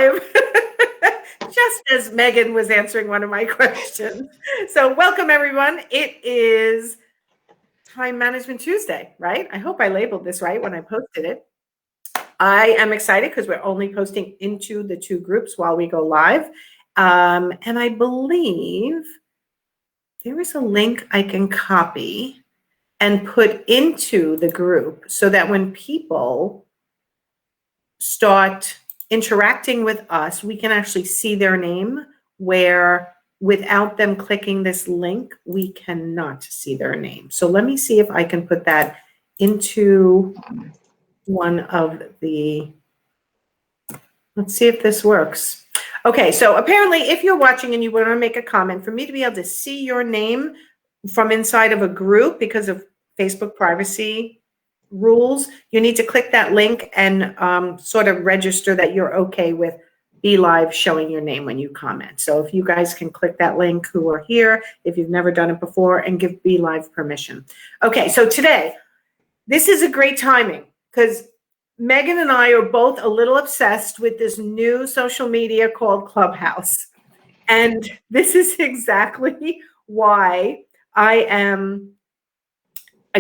live, just as Megan was answering one of my questions. So welcome, everyone. It is Time Management Tuesday, right? I hope I labeled this right when I posted it. I am excited because we're only posting into the two groups while we go live. And I believe there is a link I can copy and put into the group so that when people start interacting with us, we can actually see their name, where without them clicking this link, we cannot see their name. So let me see if I can put that into one of the, let's see if this works. Okay, so apparently if you're watching and you want to make a comment, for me to be able to see your name from inside of a group because of Facebook privacy rules, you need to click that link and sort of register that you're okay with BeLive showing your name when you comment. So if you guys can click that link who are here, if you've never done it before, and give BeLive permission. Okay, so today, this is a great timing because Megan and I are both a little obsessed with this new social media called Clubhouse. And this is exactly why I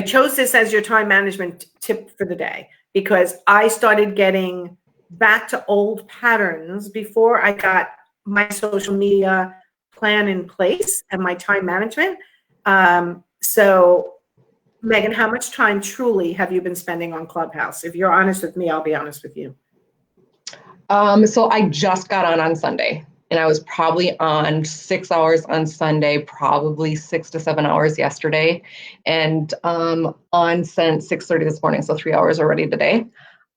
chose this as your time management tip for the day, because I started getting back to old patterns before I got my social media plan in place and my time management. So Megan, how much time truly have you been spending on Clubhouse? If you're honest with me, I'll be honest with you. So I just got on Sunday, and I was probably on 6 hours on Sunday, probably 6 to 7 hours yesterday, and on since 6:30 this morning, so 3 hours already today.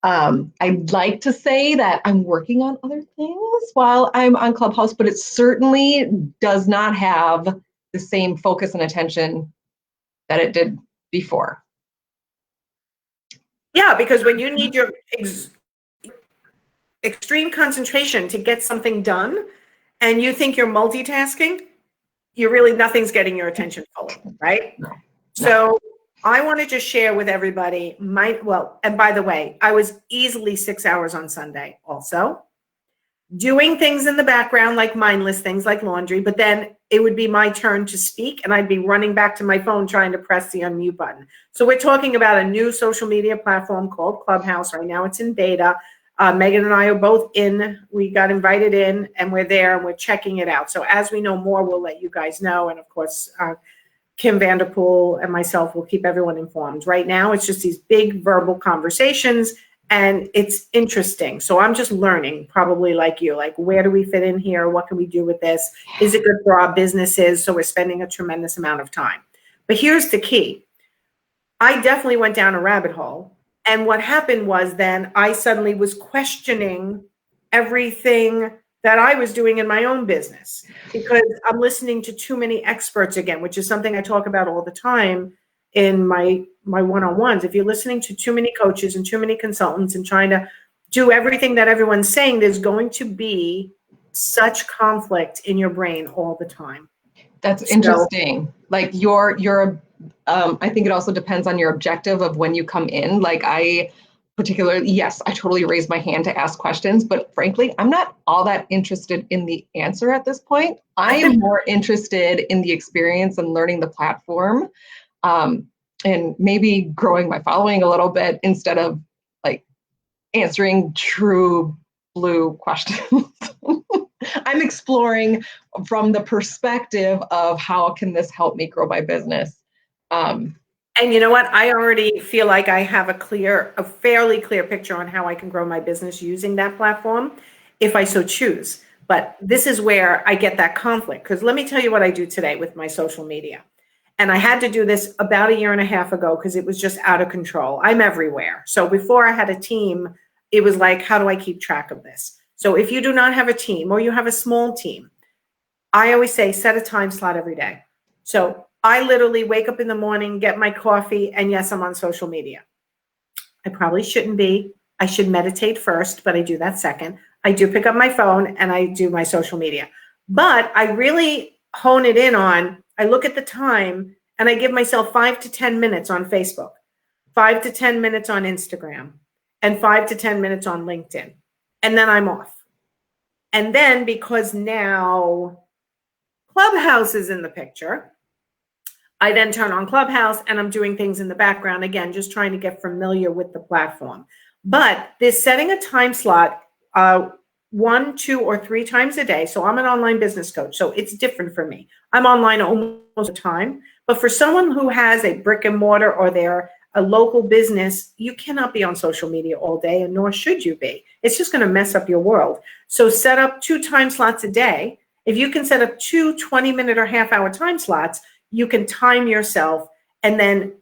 I'd like to say that I'm working on other things while I'm on Clubhouse, but it certainly does not have the same focus and attention that it did before. Yeah, because when you need your extreme concentration to get something done and you think you're multitasking, nothing's getting your attention fully, right? No. So I wanted to share with everybody and by the way, I was easily 6 hours on Sunday also, doing things in the background, like mindless things like laundry, but then it would be my turn to speak and I'd be running back to my phone trying to press the unmute button. So we're talking about a new social media platform called Clubhouse. Right now it's in beta. Megan and I are both we got invited in and we're there and we're checking it out. So as we know more, we'll let you guys know. And of course, Kim Vanderpool and myself will keep everyone informed. Right now, it's just these big verbal conversations and it's interesting. So I'm just learning, probably like you, like where do we fit in here? What can we do with this? Is it good for our businesses? So we're spending a tremendous amount of time. But here's the key. I definitely went down a rabbit hole. And what happened was then I suddenly was questioning everything that I was doing in my own business because I'm listening to too many experts again, which is something I talk about all the time in my one-on-ones. If you're listening to too many coaches and too many consultants and trying to do everything that everyone's saying, there's going to be such conflict in your brain all the time. That's interesting. Like I think it also depends on your objective of when you come in. Like I particularly, yes, I totally raised my hand to ask questions, but frankly, I'm not all that interested in the answer at this point. I am more interested in the experience and learning the platform, and maybe growing my following a little bit instead of like answering true blue questions. I'm exploring from the perspective of how can this help me grow my business. And you know what? I already feel like I have a fairly clear picture on how I can grow my business using that platform if I so choose. But this is where I get that conflict, because let me tell you what I do today with my social media. And I had to do this about a year and a half ago because it was just out of control. I'm everywhere. So before I had a team, it was like, how do I keep track of this? So if you do not have a team or you have a small team, I always say set a time slot every day. So I literally wake up in the morning, get my coffee, and yes, I'm on social media. I probably shouldn't be. I should meditate first, but I do that second. I do pick up my phone and I do my social media. But I really hone it in on, I look at the time and I give myself 5 to 10 minutes on Facebook, 5 to 10 minutes on Instagram, and 5 to 10 minutes on LinkedIn. And then I'm off. And then because now Clubhouse is in the picture, I then turn on Clubhouse and I'm doing things in the background, again, just trying to get familiar with the platform. But this setting a time slot 1, 2, or 3 times a day. So I'm an online business coach, so it's different for me. I'm online almost all the time. But for someone who has a brick and mortar or they're a local business, you cannot be on social media all day, and nor should you be. It's just going to mess up your world. So set up 2 time slots a day. If you can set up 2 20-minute or half-hour time slots, you can time yourself and then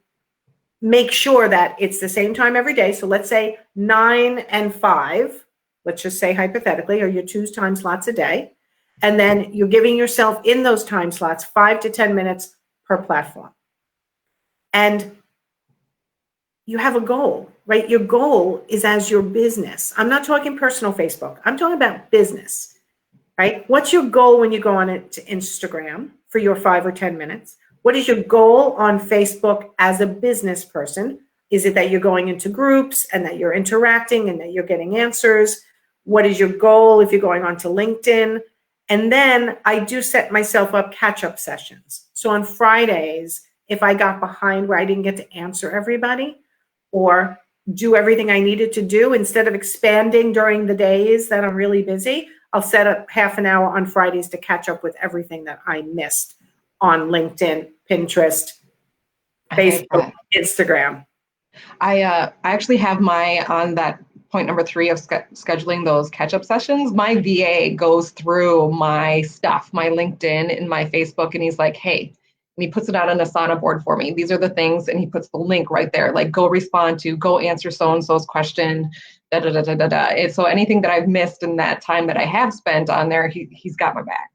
make sure that it's the same time every day. So let's say 9 and 5, let's just say hypothetically, are your 2 time slots a day. And then you're giving yourself in those time slots 5 to 10 minutes per platform. And you have a goal, right? Your goal is as your business. I'm not talking personal Facebook. I'm talking about business, right? What's your goal when you go on it to Instagram for your 5 or 10 minutes? What is your goal on Facebook as a business person? Is it that you're going into groups and that you're interacting and that you're getting answers? What is your goal if you're going on to LinkedIn? And then I do set myself up catch-up sessions. So on Fridays, if I got behind where I didn't get to answer everybody or do everything I needed to do, instead of expanding during the days that I'm really busy, I'll set up half an hour on Fridays to catch up with everything that I missed on LinkedIn, Pinterest, Facebook, Instagram. I actually have my, on that point number 3 of scheduling those catch-up sessions, my VA goes through my stuff, my LinkedIn and my Facebook, and he's like, hey, and he puts it out on a Asana board for me. These are the things, and he puts the link right there, like go respond to, go answer so-and-so's question, da da da da da da. And so anything that I've missed in that time that I have spent on there, he's got my back.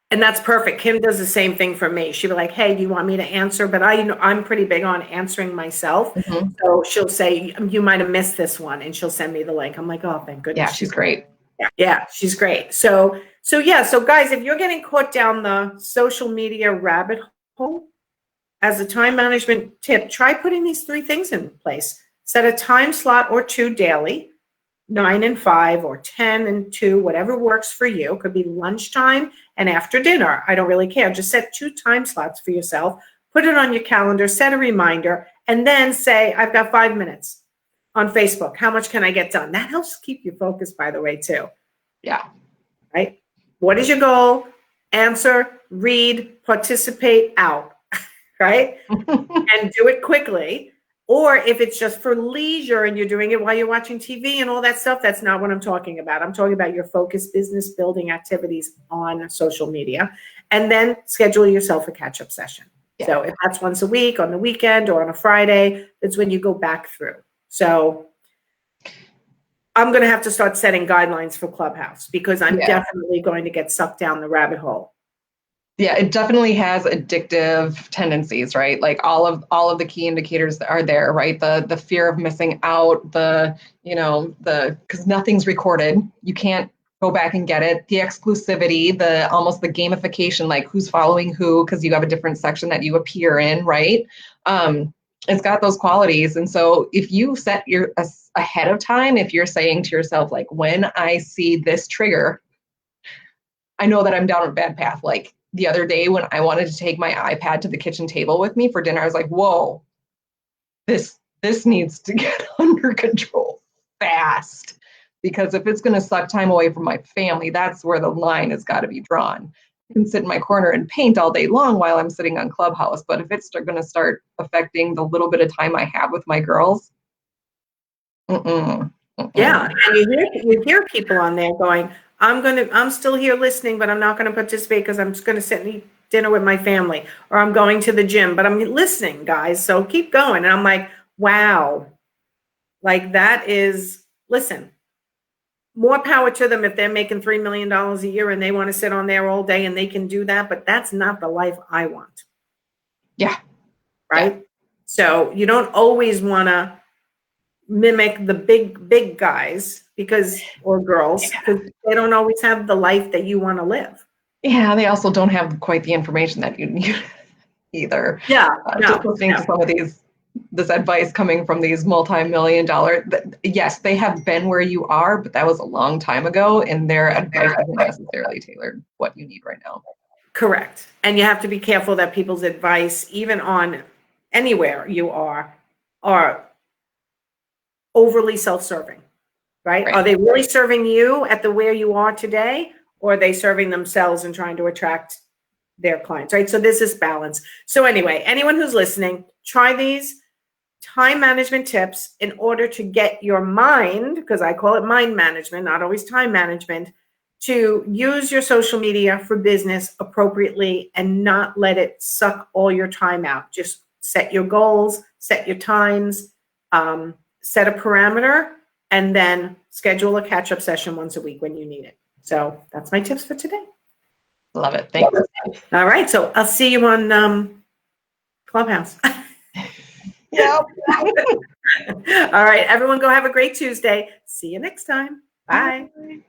And that's perfect. Kim does the same thing for me. She'll be like, hey, do you want me to answer? But I'm pretty big on answering myself. Mm-hmm. So she'll say, you might have missed this one. And she'll send me the link. I'm like, oh, thank goodness. Yeah, she's great. Yeah, she's great. So guys, if you're getting caught down the social media rabbit hole, as a time management tip, try putting these 3 things in place. Set a time slot or 2 daily. 9 and 5 or 10 and 2, whatever works for you. It could be lunchtime and after dinner. I don't really care. Just set 2 time slots for yourself. Put it on your calendar, set a reminder, and then say, I've got 5 minutes on Facebook. How much can I get done? That helps keep you focused, by the way, too. Yeah. Right? What is your goal? Answer, read, participate, out. Right? And do it quickly. Or if it's just for leisure and you're doing it while you're watching TV and all that stuff, that's not what I'm talking about. I'm talking about your focused business building activities on social media. And then schedule yourself a catch-up session. Yeah. So if that's once a week, on the weekend, or on a Friday, that's when you go back through. So I'm going to have to start setting guidelines for Clubhouse because I'm definitely going to get sucked down the rabbit hole. Yeah, it definitely has addictive tendencies, right? Like all of the key indicators that are there, right? The fear of missing out, because nothing's recorded. You can't go back and get it. The exclusivity, almost the gamification, like who's following who, because you have a different section that you appear in, right? It's got those qualities. And so if you set ahead of time, if you're saying to yourself, like, when I see this trigger, I know that I'm down a bad path. Like, the other day when I wanted to take my iPad to the kitchen table with me for dinner, I was like, whoa, this needs to get under control fast. Because if it's going to suck time away from my family, that's where the line has got to be drawn. I can sit in my corner and paint all day long while I'm sitting on Clubhouse. But if it's going to start affecting the little bit of time I have with my girls, yeah. And you hear people on there going, I'm still here listening, but I'm not going to participate because I'm just going to sit and eat dinner with my family, or I'm going to the gym, but I'm listening, guys. So keep going. And I'm like, wow, like that is, listen, more power to them if they're making $3 million a year and they want to sit on there all day and they can do that. But that's not the life I want. Yeah. Right. Yeah. So you don't always want to mimic the big guys or girls, because they don't always have the life that you want to live. Yeah, they also don't have quite the information that you need either. Yeah, just listening to some of this advice coming from these multi-million-dollar, yes, they have been where you are, but that was a long time ago, and their advice isn't necessarily tailored what you need right now. Correct. And you have to be careful that people's advice, even on anywhere you are overly self-serving, right? Are they really serving you at the where you are today, or are they serving themselves and trying to attract their clients, right? So this is balance. So anyway, anyone who's listening, try these time management tips in order to get your mind, because I call it mind management, not always time management, to use your social media for business appropriately and not let it suck all your time out. Just set your goals, set your times, set a parameter, and then schedule a catch-up session once a week when you need it. So that's my tips for today. Love it. Thanks. All right. So I'll see you on Clubhouse. Yeah. All right. Everyone go have a great Tuesday. See you next time. Bye. Bye.